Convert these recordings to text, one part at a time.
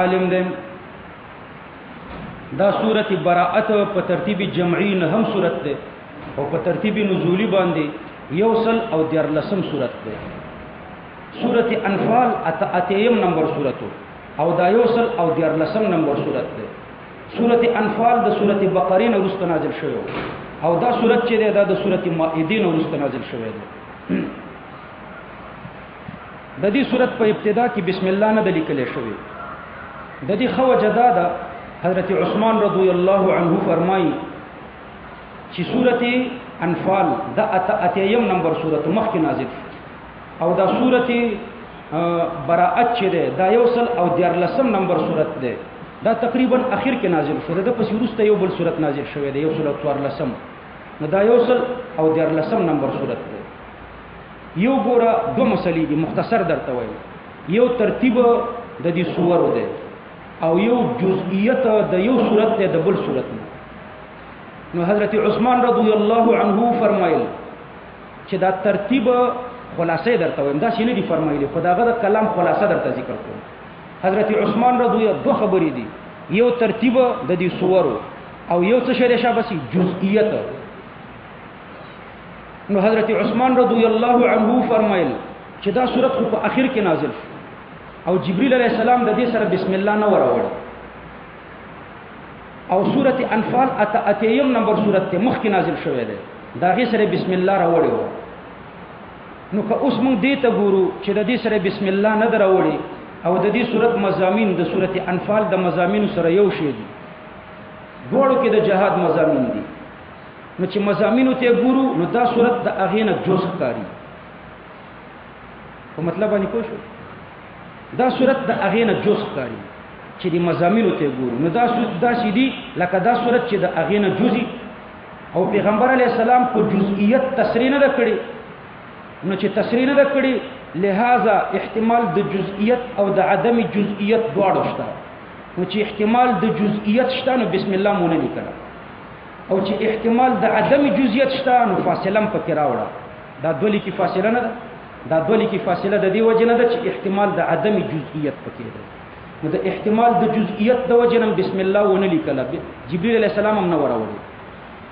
عالم دے دا سورت براءت په ترتیب جمعی نه هم سورت ده او په ترتیب نزولی باندې یوصل او دیارلسم سورت ده. سورت انفال اتیم نمبر سورتو او دا یوصل او دیارلسم نمبر سورت ده. سورت انفال د سورت بقره نه وروسته نازل شوی او دا سورت چې ده دا د سورت مائده نه وروسته نازل شوی ده. د دې سورت په ابتدا کې بسم الله نه د لیکل شوی. د دې خو جدادا حضرت عثمان رضی الله عنه فرمایي چې سورت انفال دا اتیم نمبر سورت مخکې نازل او دا سورت براءت چې ده دا یوصل او دیارلسم نمبر سورت ده. دا تقریبا اخر کې نازل شو. د پس وروسته یو بل سورت نازل شوی دی یوصل او دیارلسم. نو دا یوصل او دیارلسم نمبر سورت ده. یو ګوره دو مسلې دي مختصر درته وایم. یو ترتیب د دې سورو ده او یو جزئیت د یو صورت ده د بل صورت نه. نو حضرت عثمان رضی الله عنه فرمایل چې دا ترتیب خلاصې درته وایم. دا شنه دي فرمایلی خداغه د کلام خلاصه درته ذکر کوم. حضرت عثمان رضی الله دو خبرې دي. یو ترتیب د دې سورو او یو څه شری شابسي جزئیت. نو حضرت عثمان رضی الله عنه فرمایل چې دا صورت په اخر کې نازل شو او جبريل علیہ السلام د دې سره بسم الله نه وراوړ او سورت انفال اتیم نمبر سورت ته مخکې نازل شوې ده دا غي سره بسم الله راوړی و. نو که اوس موږ دې ته ګورو چې د دې سره بسم الله نه دراوړي او د دې سورت مضامین د سورت انفال د مضامین سره یو شی دي. دوړو کې د جهاد مضامین دي. نو چې مضامینو ته ګورو نو دا سورت د اغینه جوز کاری په مطلب باندې پوه شو. دا صورت د اغینه جوز کاری چې د مضامینو ته ګورو نو دا صورت دا سیدی لکه دا صورت چې د اغینه جزئی او پیغمبر علی السلام په جزئیت تصریح نه کړي. نو چې تصریح نه کړي لہذا احتمال د جزئیت او د عدم جزئیت دواړه شته. نو چې احتمال د جزئیت شته نو بسم الله مونږ نه کړه او چې احتمال د عدم جزئیت شته نو فاصله پکې راوړه. دا دولی کې فاصله نه ده. دا دولی کی فاصله د دې وجه نه ده چې احتمال د عدم جزئیت پکې ده. نو د احتمال د جزئیت د وجه نه بسم الله ونه لیکله جبرئیل علیه السلام هم نه وراوړي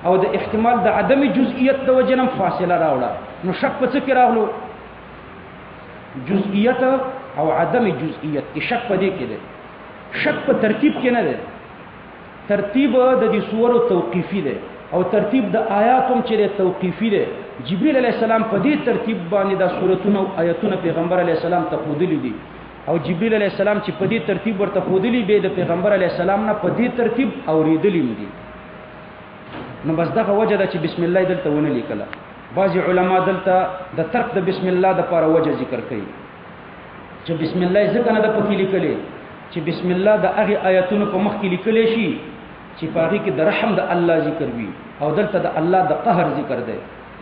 او د احتمال د عدم جزئیت د وجه نه فاصله راوړه. نو شک په څه کې راغلو؟ جزئیت او عدم جزئیت کې شک په دې کې ده. شک په ترتیب کې نه ده. ترتیب د دې سورو توقیفي ده او ترتیب د آیاتم چې توقیفي ده. جبريل علیہ السلام په دې ترتیب باندې دا سورتونه او آیاتونه پیغمبر علیہ السلام ته خودلی دي او جبريل علیہ السلام چې په دې ترتیب ورته خودلی به د پیغمبر علیہ السلام نه په دې ترتیب اوریدلی دي. نو بس دغه وجه ده چې بسم الله دلته ونه لیکله. بعض علما دلته د ترک د بسم الله د لپاره وجه ذکر کوي چې بسم الله ځکه نه د پکې لیکلې چې بسم الله د هغه آیاتونو په مخ کې لیکلې شي چې په هغه کې د رحم د الله ذکر وي او دلته د الله د قهر ذکر دی.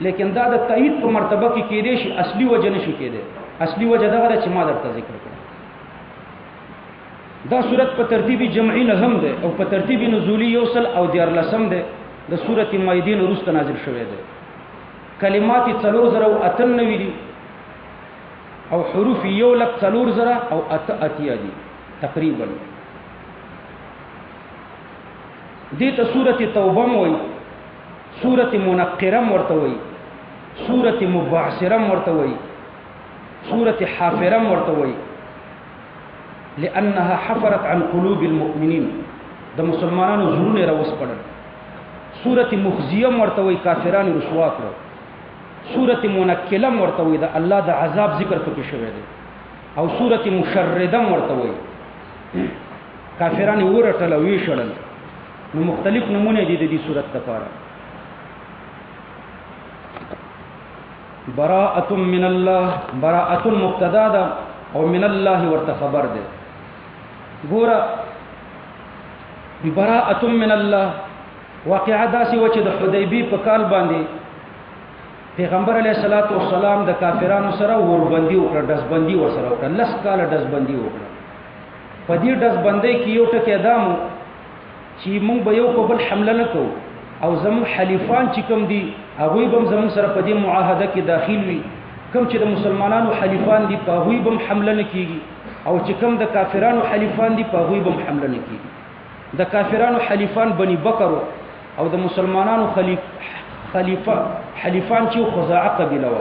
لیکن دا د تایید په مرتبه کې کېدې شي اصلي وجه نشي کېده. اصلي وجه دغه چې ما درته ذکر کړم. دا صورت په ترتیب جمعی نه هم ده او په ترتیب نزولی یوصل او دیارلسم ده. د سورت مائده وروسته نازل شوی ده. کلمات 4098 دي او حروف 1,40,000 او اتیا دي تقریبا. دې ته سورت توبه موي سورت منقره ورته وي سورت مبعثره ورته وي سورت حافره ورته وي لانها حفرت عن قلوب المؤمنين د مسلمانانو زړونه راوسپړل. سورت مخزیه ورته وي کافرانو رسوا کړ. سورت منکله ورته وي د الله د عذاب ذکر پکې شوی دی او سورت مشرده ورته وي کافرانو ورټل وی شړل. نو مختلف نمونه دي د دې سورت لپاره. براءة من الله براءة مبتدا ده او من الله ورته خبر ده. ګوره براءة من الله واقعا داسې و چې د حدیبی په کال باندې پیغمبر علیه الصلاۃ والسلام د کافرانو سره وربندي وکړه دزبندي ورسره وکړه. لس کاله دزبندي وکړه. په دې دزبندۍ کې یو ټکی ادمو چې موږ به یو په بل حمله نه کوو او زموږ حلیفان چې کوم دي هغوی به زموږ سره په دې معاهده کې داخل وي. کوم چې د مسلمانانو حلیفان دي په هغوی به حمله نه کیږي او چې کوم د کافرانو حلیفان دي په هغوی به حمله نه کیږي. د کافرانو حلیفان بني بکر او د مسلمانانو حلیفان چې خزاعه قبیله و،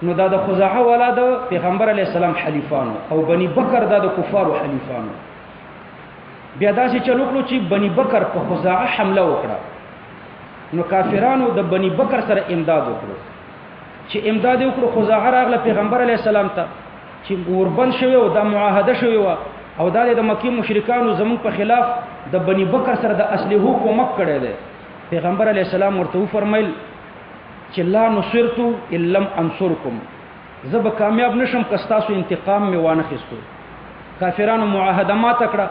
نو دا د خزاعه والا د پیغمبر علی السلام حلیفانو او بني بکر دا د کفارو حلیفانو. بیا داسې چلو کړو چې بني بکر په خزاعه حمله وکړه، نو کافرانو د بني بکر سره امداد وکړو. چې امداد وکړو خزاعه راغله پیغمبر علی السلام ته چې اوربند شوی او دا معاهده شوی و او دا د مکی مشرکانو زمون په خلاف د بني بکر سره د اسلحو کومک کړی دی. پیغمبر علی السلام ورته فرمایل چې لا نصرت الا لم انصركم، زه به کامیاب نشم که ستاسو انتقام مې وانه خستو. کافرانو معاهده ماته کړه،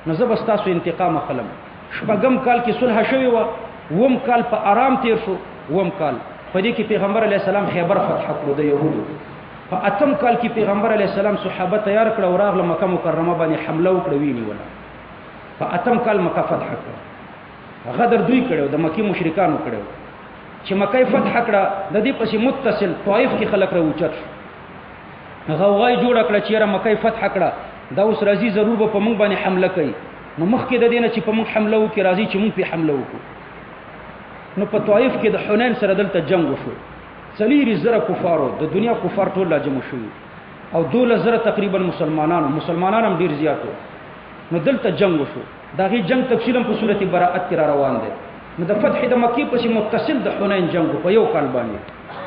نو زه به ستاسو انتقام اخلم. شپږم کال کې صلح شوی و، وم کال په آرام تیر شو، وم کال په دې کې پیغمبر علی السلام خیبر فتح کړو د یهودو. په اتم کال کې پیغمبر علی السلام صحابه تیار کړ او راغله مکه مکرمه باندې حمله وکړه وینیوله. په اتم کال مکه فتح کړه. غدر دوی کړو د مکی مشرکانو کړو چې مکه فتح کړه. د دې پسې متصل طائف کې خلک راوچت شو، غوغای جوړ کړه چې را مکه فتح کړه، دا اوس راځي ضرور به په موږ باندې حمله کوي. نو مخکې د دې نه چې په موږ حمله وکړي راځي چې موږ په حمله وکړو. نو په طائف کې د حنین سره دلته جنگ وشو. 4,000 کفارو د دنیا کفار ټول راجمع شوي او 12,000 تقریبا مسلمانان هم ډیر زیاتو. نو دلته جنگ وشو. دا غي جنگ تفصیلا په سورۃ براءت کې را روان دی. نو د فتح د مکی پسې متصل د حنین جنگ په یو کال باندې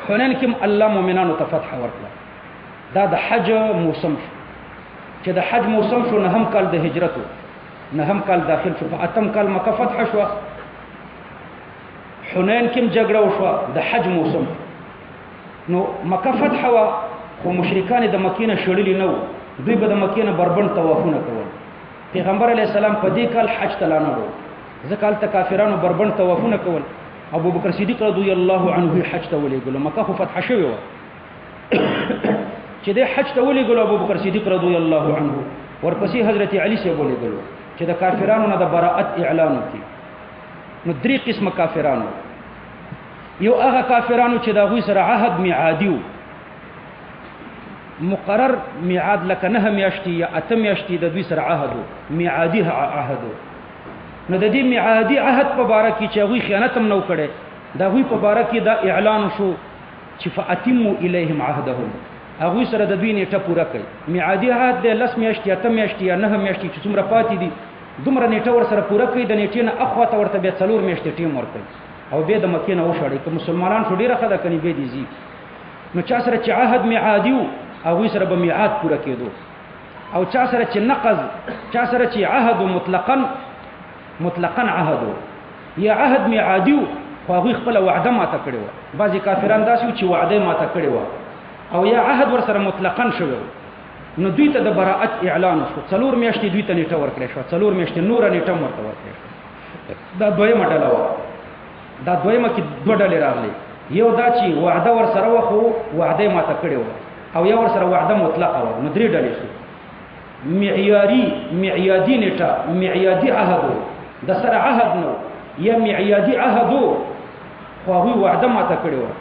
حنین کې الله مؤمنانو ته فتح ورکړه. دا د حج موسم شو چې د حج موسم شو، نه هم کال د هجرت، نه هم کال داخل شو. په اتم کال مکه فتح شو، حنین کې جګړه وشو، د حج موسم. نو مکه فتح وا، خو مشرکان د مکې نه شړلي نه وو، دوی به د مکې نه بربند طوافونه کول. پیغمبر علی السلام په دې کال حج ته لاړ، ځکه هلته کافرانو بربند طوافونه کول. ابو بکر صدیق رضی الله عنه حج ته ولېږلو، مکه خو فتح شوې وه. چې د حج ته ولېږلو ابو بکر صدیق رضی الله عنه، ورپسې حضرت علی صاحب ولېږلو چې د کافرانو نه د براءت اعلان وکړي. نو 3 قسمه کافرانو. یو هغه کافرانو چې د هغوی سره عهد میعادي و، مقرر میعاد لکه 9 میاشتې یا 8 میاشتې د دوی سره عهد و، میعادي عهد و. نو د دې میعادي عهد په باره کې چې هغوی خیانت هم نه کړی، د هغوی په باره کې دا اعلان شو چې فاتموا الیهم عهدهم، هغوی سره د دوی نیټه پوره کړئ. میعادي عهد دی 10 میاشتې 8 میاشتې یا 9 میاشتې چې څومره پاتې دي، دومره نیټه ورسره پوره کړئ. د نیټې نه اخواته ورته بیا 4 میاشتې ټیم ورکړئ او بیا د مکې نه وشړئ. که مسلمانان شو ډېره ښه ده، کنې بیا دې ځي. نو چا سره چې عهد میعادي و، هغوی سره به میعاد پوره کېدو. او چا سره چې نقض، چا سره چې عهد مطلقاً عهد یا عهد میعادي و، خو هغوی خپله وعده ماته کړې وه. بعضې کافران داسې وو چې وعده یې ماته کړې وه، او یا عهد ورسره مطلقاً شوی و. نو دوی ته د براءت اعلان شو. 4 میاشتې دوی ته نیټه ورکړې شوه، 4 میاشتې نوره نیټه هم ورته ورکړې شوه. دا دویمه ډله وه. دا دویمه کې 2 ډلې راغلې. یو دا چې وعده ورسره وه خو وعده یې ماته کړې وه، او یا ورسره وعده مطلقه وه. نو 3 ډلې شو. معیادي نیټه، معیادي عهد و، د سره عهد نو، یا معیادي عهد و خو هغوی وعده ماته کړې وه.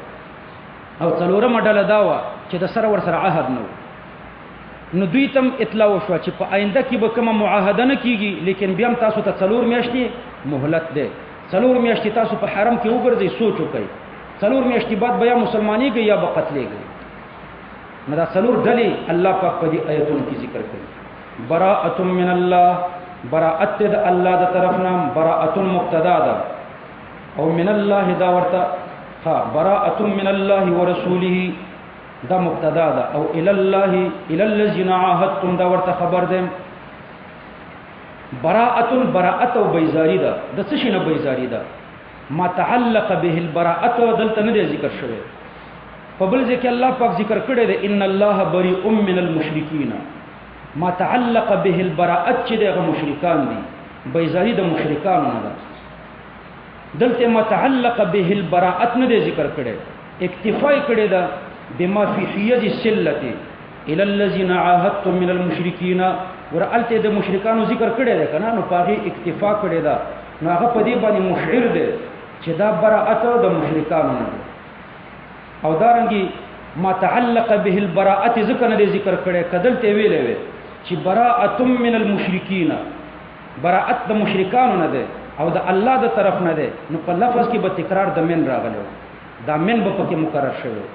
او 4مه ډله دا وه چې د سره ورسره عهد نو. نو دوی ته اطلاع وشوه چې په آینده کې به کومه معاهده نه کېږي، لیکن بیا هم تاسو ته 4 میاشتې مهلت دی. 4 میاشتې تاسو په حرم کې وګرځئ، سوچ وکړئ. 4 میاشتې بعد به یا مسلمانېږئ یا به قتلېږئ. نو دا 4 ډلې الله پاک په دې آیتونو کې ذکر کړي. براءة من الله، براءت د الله د طرف نه، براءة مبتدا ده، او من الله دا ورته براءة من الله ورسوله دا مبتدا ده، او الى الله الى الذين عاهدتم دا ورته خبر ده. براءت او بیزاری ده. د څه شي نه بیزاری ده؟ ما تعلق به البراءت دلته نه ذکر شوی. په بل ځکه الله پاک ذکر کړی ده ان الله بریء من المشرکین. ما تعلق به البراءت چې دغه مشرکان دي، بیزاری د مشرکانو نه ده. دلته ما تعلق به البراءت نه ذکر کړی، اکتفا کړی ده بما فی حیز السلة الى الذين عاهدتم من المشرکین. ورالته د مشرکانو ذکر کړی ده کنه، نو پاغي اکتفا کړی ده. نو هغه په دې باندې مشعر ده چې دا براءت د مشرکانو نه ده. او دارنګي ما تعلق به البراءت ذکر نه ذکر کړي کدل ته ویلې وي چې براءت من المشرکین براءت د مشرکانو نه ده او د الله د طرف نه ده نو په لفظ کې به تکرار د من راغلو دا من به پکې مکرر شوی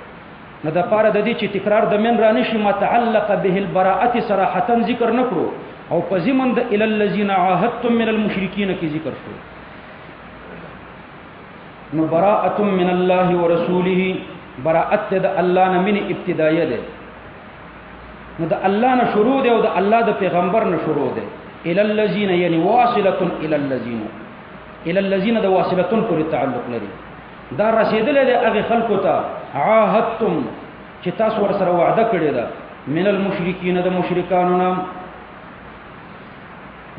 نو د پاره د دې چې تکرار د من را نشي ما تعلق به البراءت صراحه ذکر نکړو او په ضمن د الى الذين عاهدتم من المشرکین کې ذکر شو نو براءت من الله ورسوله براءت د الله نه من ابتدایه ده نو د الله نه شروع ده او د الله د پیغمبر نه شروع ده الى الذين یعنی واصله الى الذين د واصله پورې تعلق لري دا رسیدل ده هغه خلکو ته عاهدتم چې تاسو ور سره وعده کړی ده من المشرکین د مشرکانو نه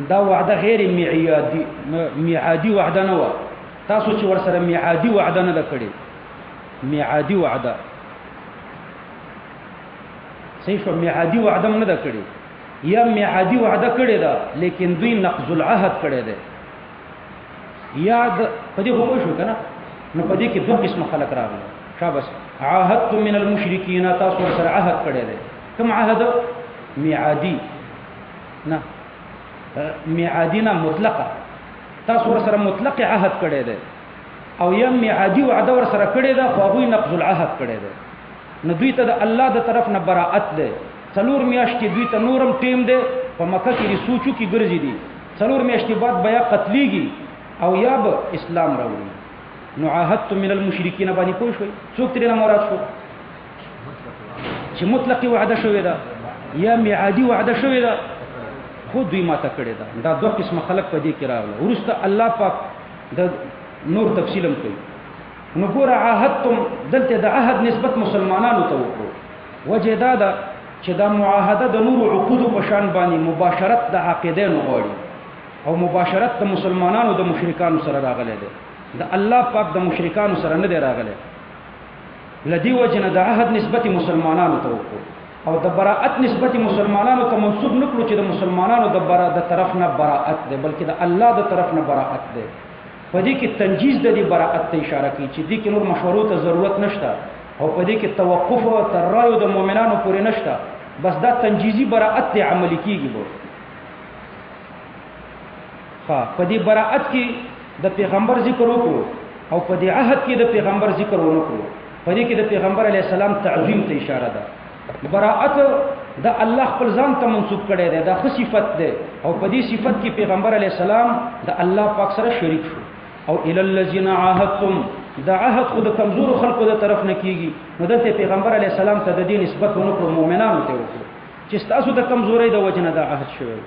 دا وعده غیر میعادی وعده نه و تاسو چې ور سره میعادی وعده نه کړی میعادی وعده صحیح شو میعادی وعده نه ده کړی یا میعادی وعده کړی ده لیکن دوی نقض العهد کړی ده یاد پدې هو شو کنه نو پدې کې دوه قسم خلق راغلي شابس عاهدتم من المشرکین تاسو سره عهد کړی ده کوم عهد میعادی نه میعادی نه مطلقه تاسو سره مطلق عهد کړی ده او یم میعادی وعده ور سره کړی ده خو هغه نقض العهد کړی ده نو دوی ته د الله د طرف نه براءت ده څلور میاشتې دوی ته نورم ټیم ده په مکه کې رسوچو کې ګرځي دي څلور میاشتې بعد بیا قتلېږي او یا به اسلام راوړي نو عاهدتم من المشرکین باندې پوه شوي څوک ترې نه مراد شو چې مطلقي وعده شوې ده یا میعادي وعده شوې ده خو دوی ماته کړې ده دا دوه قسمه خلق په دې کې راغله وروسته الله پاک د نور تفصیلم کوي نو ګوره عاهدتم دلته د عهد نسبت مسلمانانو ته وکړو وجه دا ده چې دا معاهده د نور عقودو په شان باندې مباشرت د عقیدینو غواړي او مباشرت د مسلمانانو د مشرکانو سره راغلی دی د الله پاک د مشرکانو سره نه دی راغلی لدی وجنه د عهد نسبت مسلمانانو ته وکړو او د براءت نسبت مسلمانانو ته منسوب نکړو چې د مسلمانانو د طرف نه براءت دی بلکې د الله د طرف نه براءت دی په دې کې تنجیز د دې براءت ته اشاره کوي چې دې کې نور مشورو ته ضرورت نشته او په دې کې توقف او ترایو د مؤمنانو پورې نشته بس دا تنجیزی براءت دی عملی کیږي به په دې براءت کې د پیغمبر ذکر وکړو او په دې عهد کې د پیغمبر ذکر ونکړو په دې کې د پیغمبر علی السلام تعظیم ته اشاره ده براءت د الله خپل ځان ته منسوب کړي ده دا خو صفت ده او په دې صفت کې پیغمبر علی السلام د الله پاک سره شریک شو او الى الذين عاهدتم دا عهد خود کمزور خلقو د طرف نه کیږي نو دلته پیغمبر علی السلام ته د دې نسبت ونکړو مؤمنانو ته وکړو چې تاسو د کمزورۍ د وجنه دا عهد شوی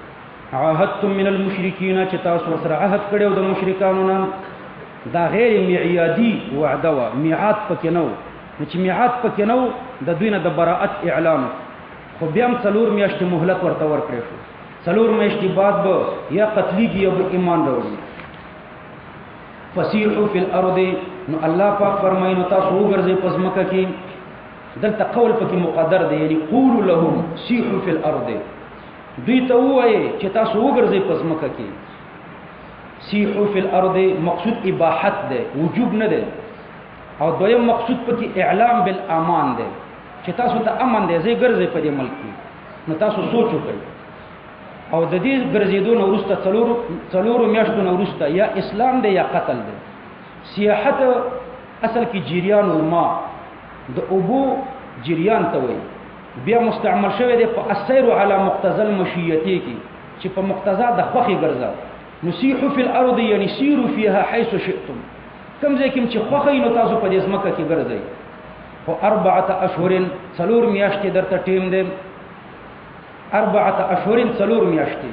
عاهدتم من المشرکین چې تاسو سره عهد کړو د مشرکانو نه دا غیر میعادي وعده و میعاد پکې نو چې میعاد پکې نو د دوی نه د براءت اعلان خو بیا هم څلور میاشتې مهلت ورته ورکړی شو څلور میاشتې بعد به یا قتلیږي یا به ایمان راوړي فسیحوا فی الارض نو الله پاک فرمایي نو تاسو وګرځئ په ځمکه کې دلته قول پکې مقدر دی یعنی قولوا لهم سیحوا فی الارض دوی ته وایي چې تاسو وګرځئ په ځمکه کې سیحوا فی الارض مقصود اباحت ده وجوب نه ده او دویم مقصود پکې اعلام بالامان ده چې تاسو ته امن دی زی ګرځئ په دې ملک کې نو تاسو سوچ وکړئ او د دې ګرځېدو نه وروسته څلورو میاشتو نه وروسته یا اسلام دی یا قتل دی سیاحت اصل کې جریان الماء د اوبو جریان ته وایي بیا مستعمل شوی دی په السیر علی مقتضى المشیتی کې چې په مقتضا د خوښې ګرځه نسیحوا فی الارض یعنی سیروا فیها حیث شئتم کوم ځای کې چې خوښې نو تاسو په دې ځمکه کې ګرځئ او 4 اشهر څلور میاشتې درته ټیم دی 4 اشهر څلور میاشتې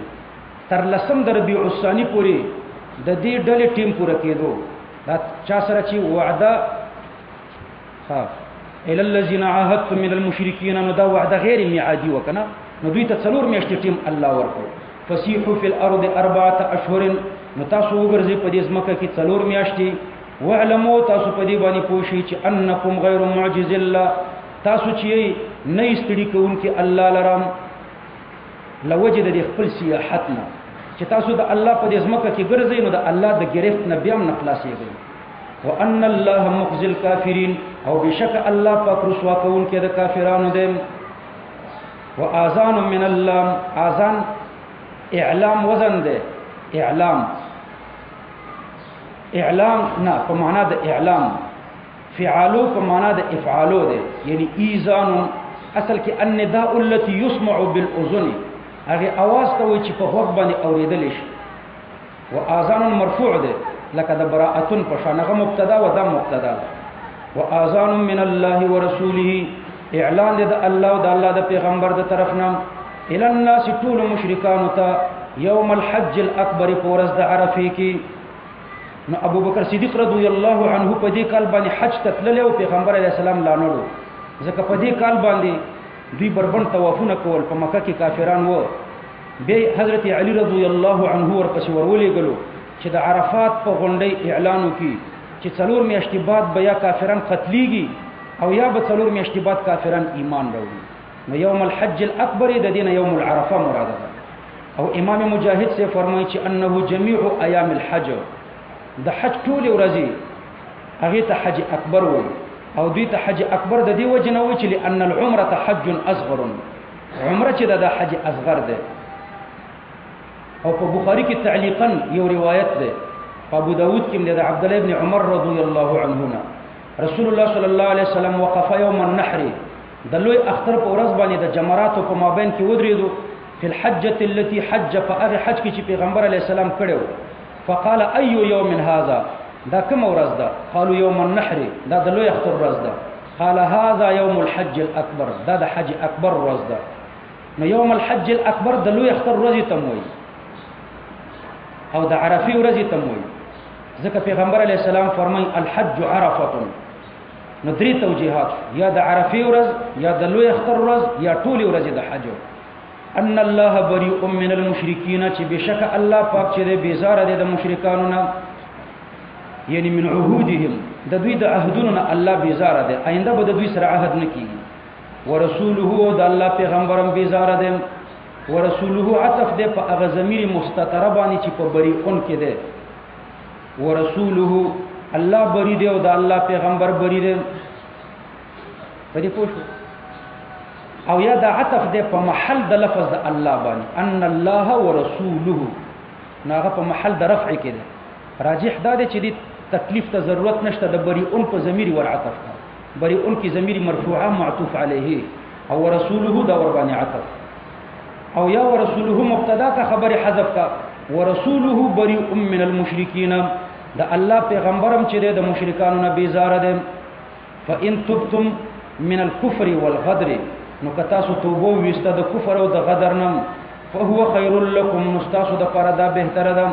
تر لسم د ربیع الثانی پورې د دې ډلې ټیم پوره کېدو دا چا سره چې وعده الى الذين عاهدتم من المشركين نو دا وعده غیر میعادي وکنه نو دوی ته څلور میاشتې ټیم الله ورکړ فسیحوا فی الارض 4 اشهر نو تاسو وګرځئ په دې ځمکه کې څلور میاشتې واعلموا تاسو په دې باندې پوه شئ چې انکم غیر معجز الله تاسو چې نه استړي کوونکي الله لرم لوجد د خپل سیاحتنا چې تاسو د الله په دې ځمکه کې ګرځئ نو د الله د گرفت نه بیا هم نه خلاصېږئ وان الله مخزي الکافرین او بشک الله پاک رسوا کون کې د کافرانو دې و اذان من الله اذان اعلام وزن دې اعلام نه په معنا د اعلام فعالو په معنا د افعالو دې یعنی ایذان اصل کې النداء التي يسمع بالاذن هغه आवाज ته وي چې په غوږ باندې اوریدل شي و اذان مرفوع ده لکه د براءتن په شانغه مبتدا و دا مبتدا و اذان من الله ورسوله اعلان ده الله او د الله د پیغمبر د طرفنا الى الناس طول مشرکان ته يوم الحج الاكبر پورز د عرفه کې نو ابو بکر صدیق رضی الله عنه په دې کال باندې حج تتلل او پیغمبر علی السلام لانړو ځکه په دې کال باندې دوی بربند طوافونه کول په مکه کې کافران وو به حضرت علی رضی الله عنه ورپسې ورولې غلو چې د عرفات په غونډې اعلان وکي چې څلور میاشتې بعد بیا کافران قتلېږي او یا به څلور میاشتې بعد کافران ایمان راوړي نو یوم الحج الاکبر د دین یوم العرفه مراد ده او امام مجاهد سے فرمایي چې انه جميع ایام الحج د حج ټول ورځې هغه ته حج اکبر وایي او دوی ته حج اکبر د دې وجه نه وایي چې لأن العمره حج اصغر عمره چې د حج اصغر ده او په بخاری کې تعلیقا یو روایت ده په ابو داود کې د عبد الله ابن عمر رضی الله عنهما رسول الله صلی الله علیه وسلم وقف یوم النحر د لوی اختر په ورځ باندې د جمرات په مابین کې ودرېدو فی الحجه التي حج فاغه حج کې چې پیغمبر علیه السلام کړو فقال اي يوم هذا دا کوم ورځ ده قالوا يوم النحر دا د لوی اختر ورځ ده قال هذا يوم الحج الاكبر دا د حج اکبر ورځ ده نو يوم الحج الاكبر د لوی اختر ورځ ته موي او د عرفه ورځ ته موي ځکه پیغمبر علیه السلام فرمای الحج عرفه نو درې توجیهات یا د عرفه ورځ یا د لوی اختر ورځ یا ټول ورځ د حج ان الله بريء من المشركين چې بشک الله پاک چې بیزار دي د مشرکانو نه یعنی من عهودهم د دوی د عهدونو نه الله بیزار دي آینده به د دوی سره عهد نه کیږي ورسوله د الله پیغمبرم بیزار دي ورسوله عطف ده په هغه ضمیر مستتر باندې چې په بریئون کې ده ورسوله الله بری دی او د الله پیغمبر بری دی په دې پوښتنه او یا د عطف ده په محل د لفظ د الله باندې ان الله ورسوله ناغه په محل د رفع کې ده راجح ده چې دې تکلیف ته ضرورت نشته د بریئون په ضمیر ور عطف کا بریئون کی ضمیر مرفوعه معطوف علیه او ورسوله دا ور باندې عطف او یا ورسوله مبتدا کا خبر حذف کا ورسوله بريء من المشركين دا الله پیغمبرم چې د مشرکانو نه بیزار دي فان تبتم من الكفر والغدر نو کتا سو توبه وسته د کفر او د غدر نه فهو خير لكم مستاسو د فردا بهتر ده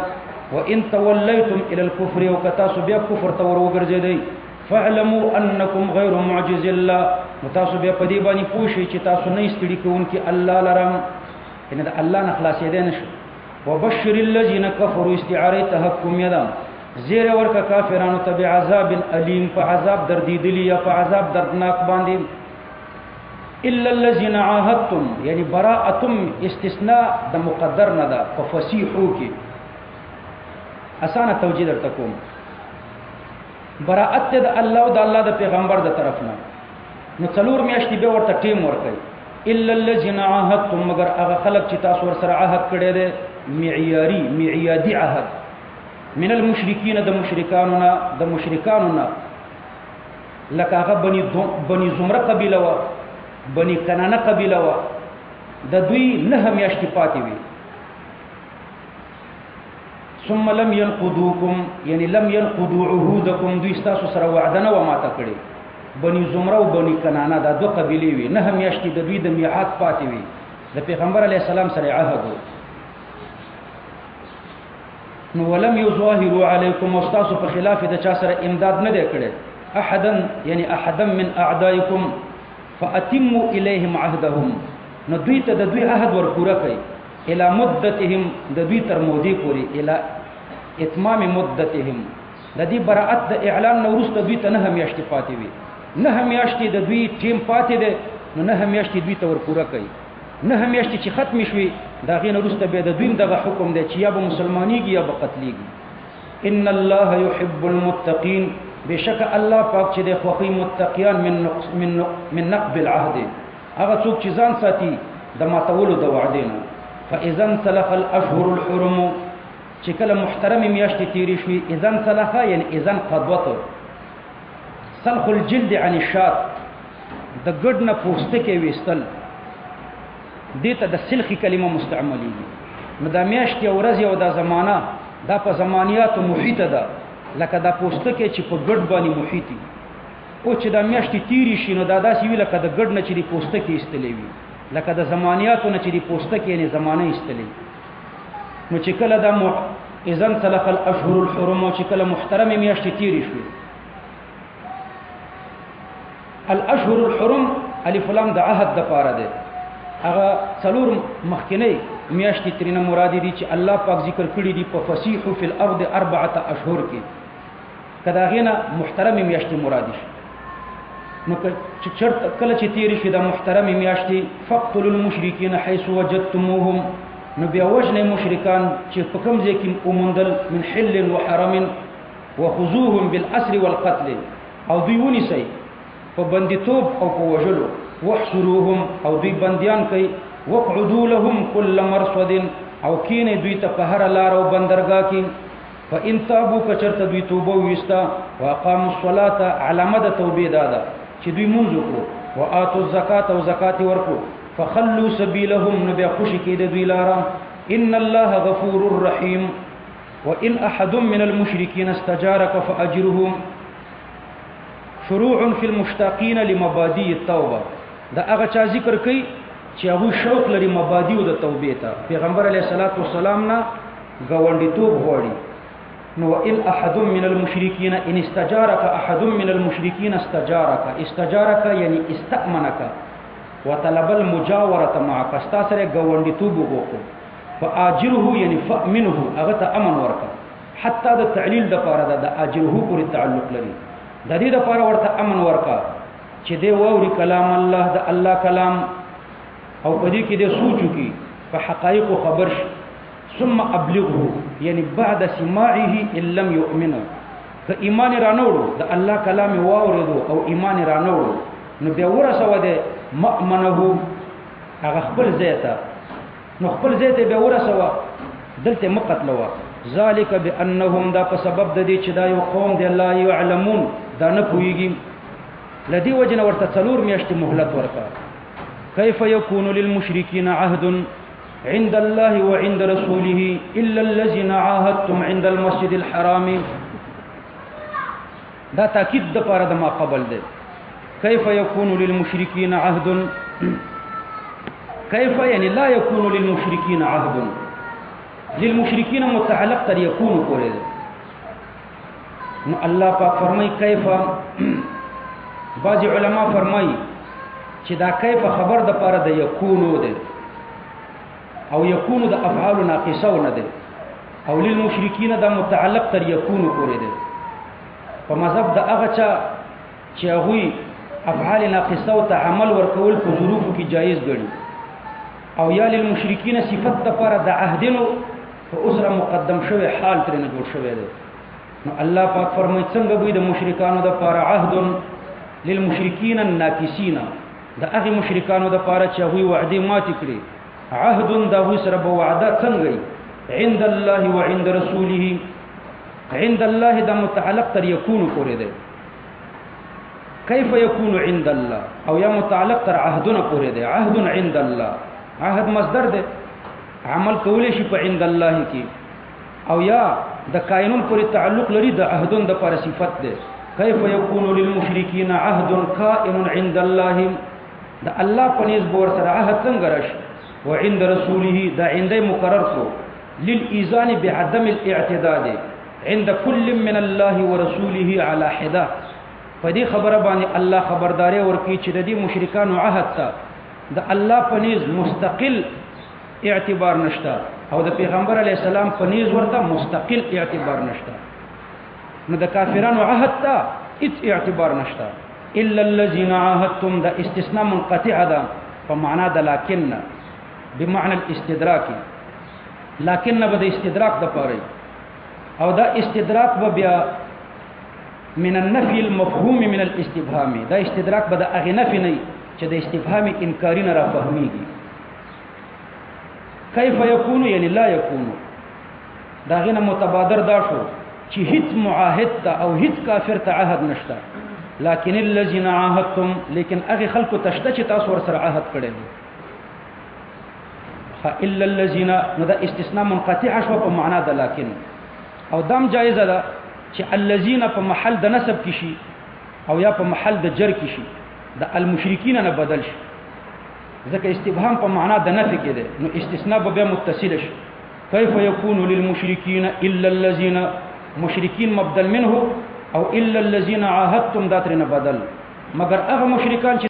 وان توليتم الى الكفر وکتا سو بیا کفر تور وګرځیدي فاعلموا انكم غير معجز الله متاسو بیا پدی باندې پوښی چې تاسو نه استړي کوونکی الله لرم ان د الله نه خلاصې دي نشو وبشر الذين كفروا استعاره تحكم يدا زیر ورکا کافرانو ته بعذاب الیم فعذاب دردیدلی یا فعذاب دردناک باندې الا الذين عاهدتم یعنی براءتم استثناء د مقدر نه ده ففسیحو کې اسانه توجیه درته کوم براءت د الله او د الله د پیغمبر د طرف نه نو څلور میاشتې به ورته ټیم ورکړي الا الذين عاهدتم مگر هغه خلق چې تاسو ور سره عهد کړی دی معیادی عهد من المشرکین د مشرکانو لکه هغه بنی زمره قبیله و بنی کنانه قبیله و د دوی نه میاشتې پاتې وي ثم لم ينقضوكم یعنی لم ينقضوا عهودكم دوی تاسو سره وعده نه و ماته کړی بنی زمره او بنی کنانه دا دوه قبیلې وي نه میاشتې د دوی د میعاد پاتې وي د پیغمبر علی السلام سره عهد نو ولم يظاهروا عليكم واستاسو په خلاف د چا سره امداد نه دی کړی احدا من اعدائكم فاتموا اليهم عهدهم نو دوی ته د دوی عهد ور پوره کړئ الى مدتهم د دوی تر مودې پورې الى اتمام مدتهم د دې براءت د اعلان نو وروسته دوی ته نه میاشتې پاتې وي نه میاشتې د دوی ټیم پاتې ده نو نه میاشتې دوی ته ور پوره کړئ نه میاشتې چې ختم شوي دا غي نه وروسته به د دوی دغه حکم دی چې یا به مسلمانېږي یا به قتلېږي ان الله يحب المتقين بشک الله پاک چې د خوخي متقیان من نقب العهد هغه څوک چې ځان ساتي د ماتولو د وعدې نه. فاذا انسلخ الاشهر الحرم چې کله محترم میاشتې تیرې شوي، اذا انسلخ یعنی اذا قضوت سلخ الجلد عن الشات د ګډ نه پوستکې ویستل، دې ته د سلخي کلمه مستعملېږي. نو دا میاشتې ورځ او دا زمانہ دا په زمانیاتو محیطه ده، لکه دا پوستکې چې په ګډ باندې محیطي او چې دا میاشتې تیرې شي نو دا داسې وي لکه د ګډ نه چې د پوستکې ایستلې وي، لکه د زمانیاتو نه چې د پوستکې یعنې زمانه ایستلې. نو چې کله دا اذا انسلخ الاشهر الحرم چې کله محترمې میاشتې تیرې شوې، الاشهر الحرم الف لام د عهد د پاره ده، هغه څلور مخکنی میاشتې ترینه مراد دي چې الله پاک ذکر کړی دي په فسیح فی الارض 4 اشهر کې، کدا غینا محترم میاشتې مراد شي. نو چرته کله چې تیرې شي د محترم میاشتې، فقتلوا المشرکین حيث وجدتموهم، نو بیا وجنه مشرکان چې په کوم ځای کې اومندل، من حل وحرم، وخذوهم بالاسر والقتل، او دوی ونیسئ په بندیتوب او په وژلو، واحصروهم او دوی بندیان کوي، وقعدوا لهم كل مرصد او کینې دوی ته په هر لار او بندرګاه کې، فان تابوا کچرته دوی توبه وستا، واقاموا الصلاه علامه د توبې دادا چې دوی مونږ وکړو، واتوا الزکات او زکات ورکړو، فخلوا سبيلهم نبي خوشي کې د دوی لاره، ان الله غفور رحيم. وان احد من المشركين استجارك فاجره. شروع في المشتاقين لمبادئ التوبه، دا هغه چا ذکر کوي چې هغه شوق لري مبادئ د توبې ته، پیغمبر علیه الصلاۃ والسلام نه غونډیتوب غواړي. نو ان احد من المشركين ان استجارك احد من المشركين استجارك یعنی استأمنك وطلب المجاوره معك، استا سره غونډیتوب وکړو، فاجره یعنی فامنه هغه ته امن ورکا، حتی د تعلیل د پاره د اجره پورې تعلق لري، د دې د پاره ورته امن ورکا چې دی ووري کلام الله د الله کلام او پدې کې د سوچو کې په حقایق خبر شي، ثم ابلغه یعنی بعد سماعه ان لم يؤمن، که ایمان رانوړو د الله کلام واوریدو او ایمان رانوړو نو بیا ورسوه د مأمنه هغه خپل ځای، نو خپل ځای ته بیا ورسوه، دلته مقتلوه. ذالک بانهم دا په سبب د دې چې دا یو قوم دی لا يعلمون دا نه پوهیږي، لدی وجنه ورته 4 میاشتې مهلت ورکا. كيف يكون للمشركين عهد عند الله وعند رسوله الا الذين عاهدتم عند المسجد الحرام، دا تاکید د پاره د ما قبل ده. كيف يكون للمشركين عهد، كيف يعني لا يكون للمشركين عهد، للمشركين متعلق تر يكون پورې ده. نو الله پاک فرمای كيف، بعض علما فرمای چې دا كيف خبر د پاره د يكونو ده، او يكونو د افعال ناقصه نه ده، او للمشركين دا متعلق تر يكونو پورې ده. په مذهب د هغه چا چې هغه افعال ناقصه او عمل ورکول په ظروفو کې جایز ګڼي، او یا للمشرکین صفت د پاره د عهدونو په اسره مقدم شوی حال ترنه جوړ شوی دی. نو الله پاک فرمایي څنګه به د مشرکانو د پاره عهد للمشرکین الناکسین، د هغه مشرکانو د پاره چې هغه وعده ماتې کړي، عهد د هغه سره به وعده څنګه عند الله وعند رسوله، عند الله دا متعلق تر يكون پورې دی. كيف يكون عند الله او یا متعلق تر عهدنا پورې دی. عهد عند الله، عهد مصدر دی، عمل کولې شي په عند الله کې، او یا د کائنون پورې تعلق لري د عهدون د پر صفت دی. كيف يكون للمشركين عهد كائن عند الله، د الله پنيز بور سره عهد څنګه راشي، وعند رسوله دا عند مقرر کو للإذان بعدم الاعتداد عند كل من الله ورسوله على حده. فدي خبر باندې الله خبرداري ورکی چې د دې مشرکانو عهد ته د الله پنيز مستقل اعتبار نشتا، او د پیغمبر علی السلام پنيز ورته مستقل اعتبار نشتا. نو د کافرانو عهد ته هیڅ اعتبار نشتا. الا الذين عاهدتم دا استثناء منقطع ده په معنا د لكن بمعنى الاستدراك، لكن به د استدراک د پاره، او دا استدراک به بیا من النفي المفهوم من الاستفهام، دا استدراک به د هغې نفي نه چې د استفهام انکاري نه را فهمیږي. کیف یکونو یعنی لا یکونو، د هغې نه متبادر دا شو چې هیڅ معاهد ته او هیڅ کافر ته عهد نشته، لکن الذین عاهدتم، لیکن هغې خلکو ته شته چې تاسو ورسره عهد کړی دی. الا الذین، نو دا استثناء منقطع شوه په معنا د لکن، او دام جایزه ده چې الذین په محل د نسب کې شي او یا په محل د جر کې شي، د المشرکین نه بدل شي، ځکه استفهام په معنا د نفي کې ده، نو استثناء به بیا متصل شي. کیف یکون للمشرکین الا الذین، مشرکین مبدل منه، او الا الذین عاهدتم دا ترنه بدل، مگر هغه مشرکان چې